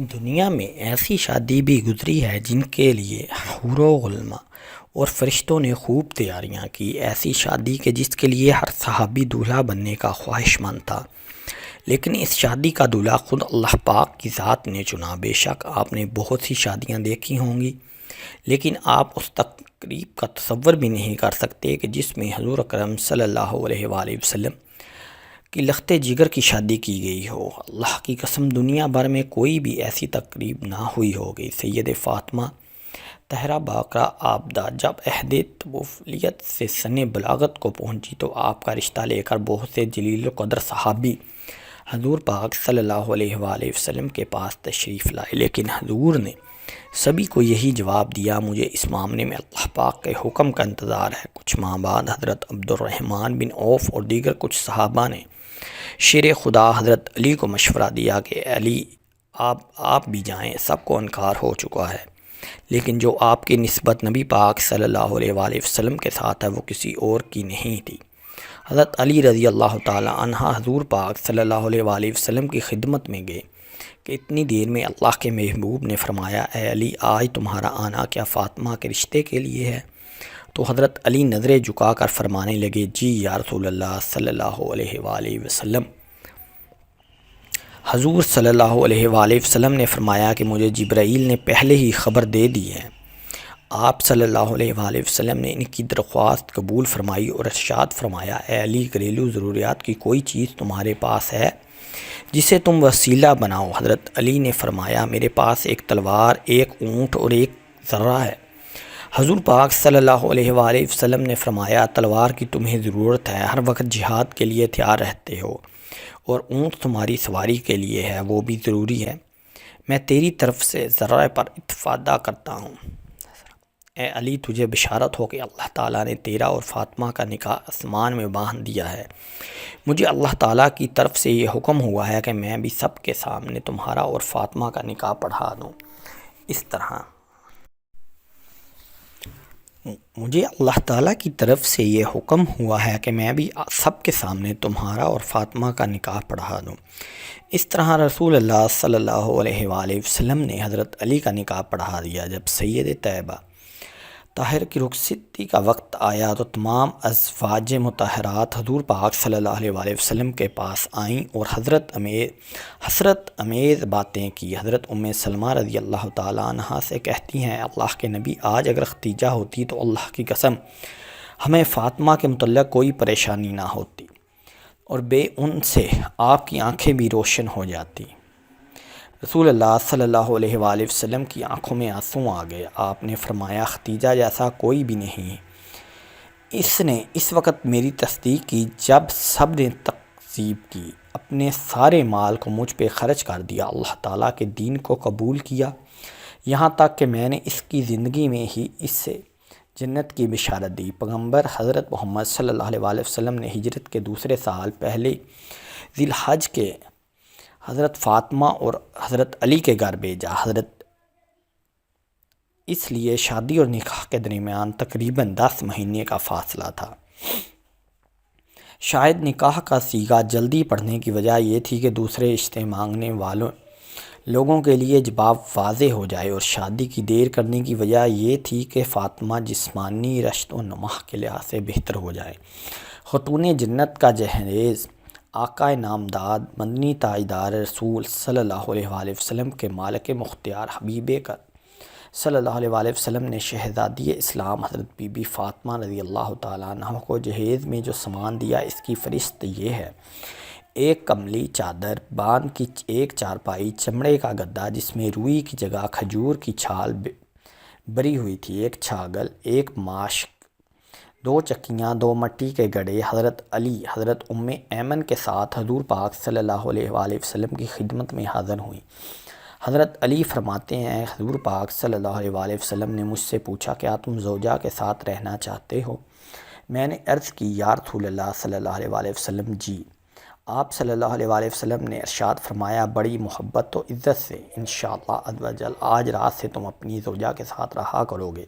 دنیا میں ایسی شادی بھی گزری ہے جن کے لیے حور و غلما اور فرشتوں نے خوب تیاریاں کی، ایسی شادی کہ جس کے لیے ہر صحابی دولہا بننے کا خواہش مند تھا، لیکن اس شادی کا دولہا خود اللہ پاک کی ذات نے چنا۔ بے شک آپ نے بہت سی شادیاں دیکھی ہوں گی، لیکن آپ اس تقریب کا تصور بھی نہیں کر سکتے کہ جس میں حضور اکرم صلی اللہ علیہ وآلہ وسلم کی لخت جگر کی شادی کی گئی ہو۔ اللہ کی قسم دنیا بھر میں کوئی بھی ایسی تقریب نہ ہوئی ہوگی۔ سید فاطمہ طاہرہ باقرہ عابدہ جب عہد طفولیت سے سن بلاغت کو پہنچی تو آپ کا رشتہ لے کر بہت سے جلیل القدر صحابی حضور پاک صلی اللہ علیہ وآلہ وسلم کے پاس تشریف لائے، لیکن حضور نے سبھی کو یہی جواب دیا، مجھے اس معاملے میں اللہ پاک کے حکم کا انتظار ہے۔ کچھ ماہ بعد حضرت عبد الرحمن بن عوف اور دیگر کچھ صحابہ نے شیر خدا حضرت علی کو مشورہ دیا کہ علی آپ بھی جائیں، سب کو انکار ہو چکا ہے، لیکن جو آپ کی نسبت نبی پاک صلی اللہ علیہ وآلہ وسلم کے ساتھ ہے وہ کسی اور کی نہیں تھی۔ حضرت علی رضی اللہ تعالی عنہ حضور پاک صلی اللہ علیہ وآلہ وسلم کی خدمت میں گئے کہ اتنی دیر میں اللہ کے محبوب نے فرمایا، اے علی آج تمہارا آنا کیا فاطمہ کے رشتے کے لیے ہے؟ تو حضرت علی نظریں جھکا کر فرمانے لگے، جی یا رسول اللہ صلی اللہ علیہ وآلہ وسلم۔ حضور صلی اللہ علیہ وآلہ وسلم نے فرمایا کہ مجھے جبرائیل نے پہلے ہی خبر دے دی ہے۔ آپ صلی اللہ علیہ وآلہ وسلم نے ان کی درخواست قبول فرمائی اور ارشاد فرمایا، اے علی گھریلو ضروریات کی کوئی چیز تمہارے پاس ہے جسے تم وسیلہ بناؤ؟ حضرت علی نے فرمایا، میرے پاس ایک تلوار، ایک اونٹ اور ایک ذرہ ہے۔ حضور پاک صلی اللہ علیہ وآلہ وسلم نے فرمایا، تلوار کی تمہیں ضرورت ہے، ہر وقت جہاد کے لیے تیار رہتے ہو، اور اونٹ تمہاری سواری کے لیے ہے، وہ بھی ضروری ہے۔ میں تیری طرف سے ذرہ پر اتفاقہ کرتا ہوں۔ اے علی تجھے بشارت ہو کہ اللہ تعالیٰ نے تیرا اور فاطمہ کا نکاح آسمان میں باندھ دیا ہے۔ مجھے اللہ تعالیٰ کی طرف سے یہ حکم ہوا ہے کہ میں بھی سب کے سامنے تمہارا اور فاطمہ کا نکاح پڑھا دوں۔ اس طرح مجھے اللہ تعالیٰ کی طرف سے یہ حکم ہوا ہے کہ میں بھی سب کے سامنے تمہارا اور فاطمہ کا نکاح پڑھا دوں۔ اس طرح رسول اللہ صلی اللہ علیہ وآلہ وسلم نے حضرت علی کا نکاح پڑھا دیا۔ جب سید طیبہ طاہر کی رخصتی کا وقت آیا تو تمام ازواج مطہرات حضور پاک صلی اللہ علیہ وآلہ وسلم کے پاس آئیں اور حسرت امیز باتیں کی۔ حضرت ام سلمہ رضی اللہ تعالیٰ عنہ سے کہتی ہیں، اللہ کے نبی آج اگر ختیجہ ہوتی تو اللہ کی قسم ہمیں فاطمہ کے متعلق کوئی پریشانی نہ ہوتی، اور بے ان سے آپ کی آنکھیں بھی روشن ہو جاتی۔ رسول اللہ صلی اللہ علیہ وآلہ وسلم کی آنکھوں میں آنسو آ گئے۔ آپ نے فرمایا، ختیجہ جیسا کوئی بھی نہیں۔ اس نے اس وقت میری تصدیق کی جب سب نے تکذیب کی، اپنے سارے مال کو مجھ پہ خرچ کر دیا، اللہ تعالیٰ کے دین کو قبول کیا، یہاں تک کہ میں نے اس کی زندگی میں ہی اس سے جنت کی بشارت دی۔ پیغمبر حضرت محمد صلی اللہ علیہ وآلہ وسلم نے ہجرت کے دوسرے سال پہلے ذی الحج کے حضرت فاطمہ اور حضرت علی کے گھر بھیجا۔ اس لیے شادی اور نکاح کے درمیان تقریباً 10 مہینے کا فاصلہ تھا۔ شاید نکاح کا صیغہ جلدی پڑھنے کی وجہ یہ تھی کہ دوسرے رشتے مانگنے والوں لوگوں کے لیے جواب واضح ہو جائے، اور شادی کی دیر کرنے کی وجہ یہ تھی کہ فاطمہ جسمانی رشت و نما کے لحاظ سے بہتر ہو جائے۔ خاتون جنت کا جہیز آقا نامداد مدنی تاجدار رسول صلی اللہ علیہ وآلہ وسلم کے مالک مختار حبیب صلی اللہ علیہ وآلہ وسلم نے شہزادی اسلام حضرت بی بی فاطمہ رضی اللہ تعالیٰ عنہ کو جہیز میں جو سامان دیا، اس کی فہرست یہ ہے: ایک کملی چادر، بان کی ایک چارپائی، چمڑے کا گدا جس میں روئی کی جگہ کھجور کی چھال بری ہوئی تھی، ایک چھاگل، ایک ماشک، 2 چکیاں، 2 مٹی کے گھڑے۔ حضرت علی حضرت ام ایمن کے ساتھ حضور پاک صلی اللہ علیہ وآلہ وسلم کی خدمت میں حاضر ہوئیں۔ حضرت علی فرماتے ہیں، حضور پاک صلی اللہ علیہ وآلہ وسلم نے مجھ سے پوچھا، کیا تم زوجہ کے ساتھ رہنا چاہتے ہو؟ میں نے عرض کی، یا رسول اللہ صلی اللہ علیہ وآلہ وسلم جی۔ آپ صلی اللہ علیہ وآلہ وسلم نے ارشاد فرمایا، بڑی محبت و عزت سے انشاءاللہ عز و جل آج رات سے تم اپنی زوجہ کے ساتھ رہا کرو گے۔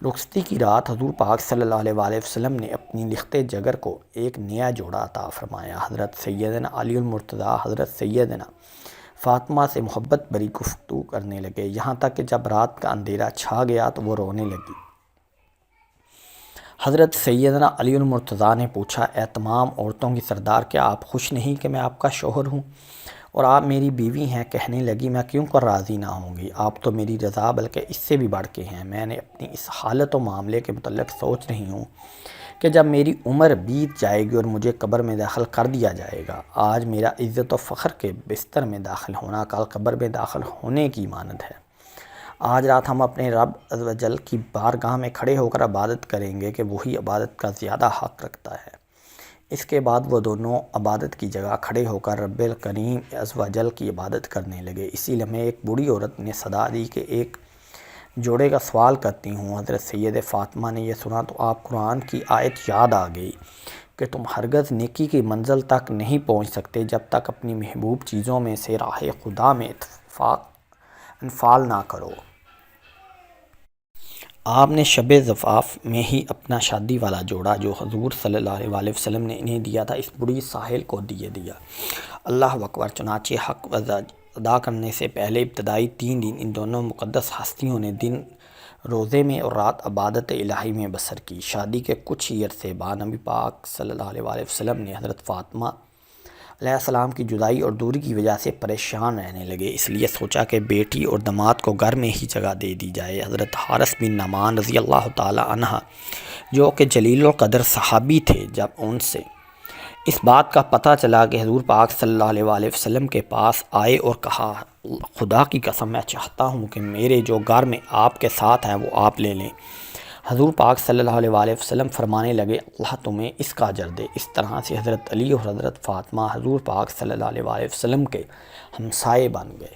رخصتی کی رات حضور پاک صلی اللہ علیہ وآلہ وسلم نے اپنی لخت جگر کو ایک نیا جوڑا عطا فرمایا۔ حضرت سیدنا علی المرتضیٰ، حضرت سیدنا فاطمہ سے محبت بری گفتگو کرنے لگے، یہاں تک کہ جب رات کا اندھیرا چھا گیا تو وہ رونے لگی۔ حضرت سیدنا علی المرتضیٰ نے پوچھا، اے تمام عورتوں کی سردار، کیا آپ خوش نہیں کہ میں آپ کا شوہر ہوں اور آپ میری بیوی ہیں؟ کہنے لگی، میں کیوں کر راضی نہ ہوں گی، آپ تو میری رضا بلکہ اس سے بھی بڑھ کے ہیں۔ میں نے اپنی اس حالت و معاملے کے متعلق سوچ رہی ہوں کہ جب میری عمر بیت جائے گی اور مجھے قبر میں داخل کر دیا جائے گا، آج میرا عزت و فخر کے بستر میں داخل ہونا کل قبر میں داخل ہونے کی مانند ہے۔ آج رات ہم اپنے رب عز و جل کی بارگاہ میں کھڑے ہو کر عبادت کریں گے کہ وہی عبادت کا زیادہ حق رکھتا ہے۔ اس کے بعد وہ دونوں عبادت کی جگہ کھڑے ہو کر رب الکریم عز و جل کی عبادت کرنے لگے۔ اسی لمحے ایک بوڑھی عورت نے صدا دی کہ ایک جوڑے کا سوال کرتی ہوں۔ حضرت سید فاطمہ نے یہ سنا تو آپ قرآن کی آیت یاد آ گئی کہ تم ہرگز نیکی کی منزل تک نہیں پہنچ سکتے جب تک اپنی محبوب چیزوں میں سے راہ خدا میں انفال نہ کرو۔ آپ نے شب زفاف میں ہی اپنا شادی والا جوڑا جو حضور صلی اللہ علیہ وسلم نے انہیں دیا تھا اس بڑی ساحل کو دیا۔ اللہ اکبر۔ چنانچہ حق ادا کرنے سے پہلے ابتدائی 3 دن ان دونوں مقدس ہستیوں نے دن روزے میں اور رات عبادت الہی میں بسر کی۔ شادی کے کچھ ہی عرصے بعد نبی پاک صلی اللہ علیہ وسلم نے حضرت فاطمہ علیہ السلام کی جدائی اور دوری کی وجہ سے پریشان رہنے لگے، اس لیے سوچا کہ بیٹی اور داماد کو گھر میں ہی جگہ دے دی جائے۔ حضرت حارث بن نعمان رضی اللہ تعالی عنہ جو کہ جلیل القدر صحابی تھے، جب ان سے اس بات کا پتہ چلا کہ حضور پاک صلی اللہ علیہ وسلم کے پاس آئے اور کہا، خدا کی قسم میں چاہتا ہوں کہ میرے جو گھر میں آپ کے ساتھ ہیں وہ آپ لے لیں۔ حضور پاک صلی اللہ علیہ وسلم فرمانے لگے، اللہ تمہیں اس کا اجر دے۔ اس طرح سے حضرت علی اور حضرت فاطمہ حضور پاک صلی اللہ علیہ وسلم کے ہمسائے بن گئے۔